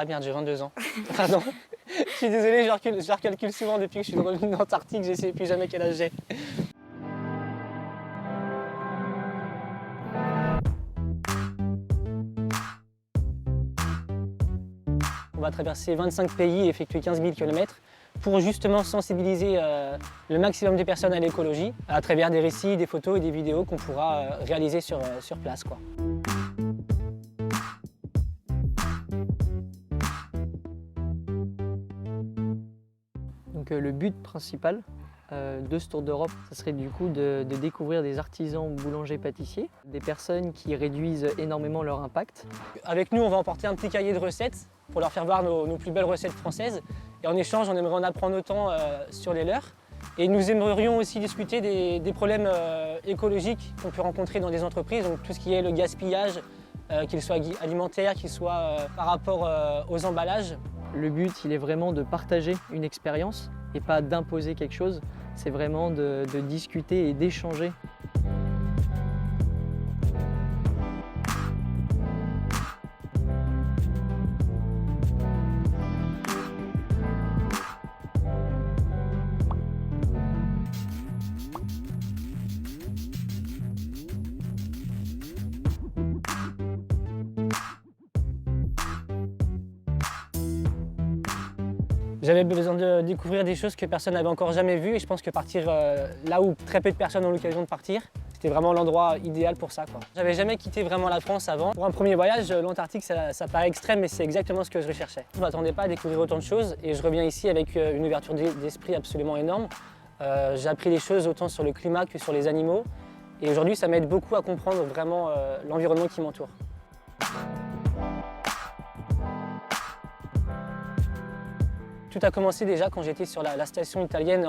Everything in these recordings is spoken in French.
Ah merde, j'ai 22 ans. Pardon. Je suis désolé, je recalcule souvent depuis que je suis revenu d'Antarctique, je sais plus jamais quel âge j'ai. On va traverser 25 pays et effectuer 15 000 km pour justement sensibiliser le maximum de personnes à l'écologie à travers des récits, des photos et des vidéos qu'on pourra réaliser sur place, quoi. Donc le but principal de ce tour d'Europe, ce serait du coup de découvrir des artisans boulangers-pâtissiers, des personnes qui réduisent énormément leur impact. Avec nous, on va emporter un petit cahier de recettes pour leur faire voir nos plus belles recettes françaises. Et en échange, on aimerait en apprendre autant sur les leurs. Et nous aimerions aussi discuter des problèmes écologiques qu'on peut rencontrer dans des entreprises, donc tout ce qui est le gaspillage, qu'il soit alimentaire, qu'il soit par rapport aux emballages. Le but, il est vraiment de partager une expérience et pas d'imposer quelque chose. C'est vraiment de discuter et d'échanger. J'avais besoin de découvrir des choses que personne n'avait encore jamais vues et je pense que partir là où très peu de personnes ont l'occasion de partir, c'était vraiment l'endroit idéal pour ça, quoi. J'avais jamais quitté vraiment la France avant. Pour un premier voyage, l'Antarctique, ça paraît extrême, mais c'est exactement ce que je recherchais. Je ne m'attendais pas à découvrir autant de choses et je reviens ici avec une ouverture d'esprit absolument énorme. J'ai appris des choses autant sur le climat que sur les animaux et aujourd'hui, ça m'aide beaucoup à comprendre vraiment l'environnement qui m'entoure. Tout a commencé déjà quand j'étais sur la station italienne,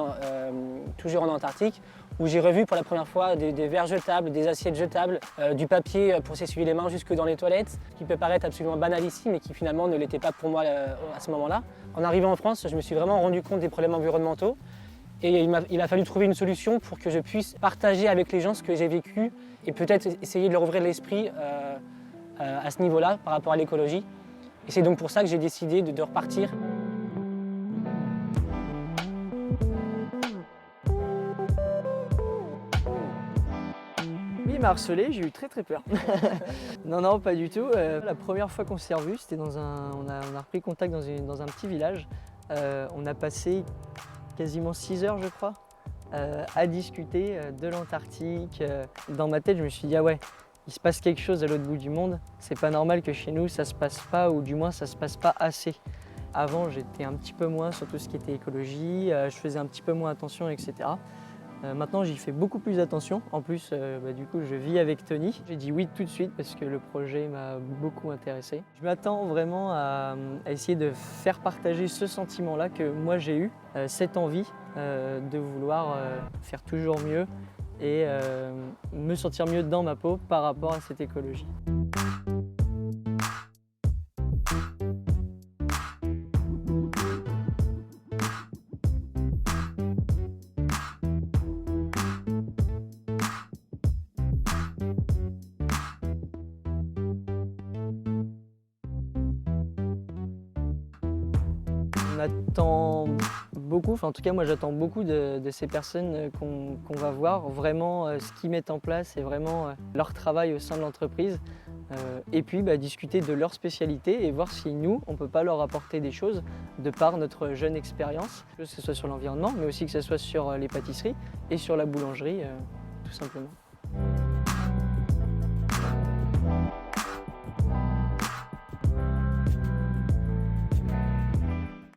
toujours en Antarctique, où j'ai revu pour la première fois des verres jetables, des assiettes jetables, du papier pour s'essuyer les mains jusque dans les toilettes, qui peut paraître absolument banal ici, mais qui finalement ne l'était pas pour moi à ce moment-là. En arrivant en France, je me suis vraiment rendu compte des problèmes environnementaux et il a fallu trouver une solution pour que je puisse partager avec les gens ce que j'ai vécu et peut-être essayer de leur ouvrir l'esprit à ce niveau-là par rapport à l'écologie. Et c'est donc pour ça que j'ai décidé de repartir. Il m'a harcelé, j'ai eu très peur. Non, pas du tout. La première fois qu'on s'est revus, c'était on a repris contact dans un petit village. On a passé quasiment 6 heures, je crois, à discuter de l'Antarctique. Dans ma tête, je me suis dit, ah ouais, il se passe quelque chose à l'autre bout du monde. C'est pas normal que chez nous, ça se passe pas, ou du moins, ça se passe pas assez. Avant, j'étais un petit peu moins sur tout ce qui était écologie, je faisais un petit peu moins attention, etc. Maintenant, j'y fais beaucoup plus attention. En plus, du coup, je vis avec Tony. J'ai dit oui tout de suite parce que le projet m'a beaucoup intéressé. Je m'attends vraiment à essayer de faire partager ce sentiment-là que moi j'ai eu, cette envie de vouloir faire toujours mieux et me sentir mieux dans ma peau par rapport à cette écologie. On attend beaucoup, en tout cas moi j'attends beaucoup de ces personnes qu'on va voir, vraiment ce qu'ils mettent en place et vraiment leur travail au sein de l'entreprise. Et puis discuter de leur spécialité et voir si nous, on ne peut pas leur apporter des choses de par notre jeune expérience, que ce soit sur l'environnement, mais aussi que ce soit sur les pâtisseries et sur la boulangerie, tout simplement.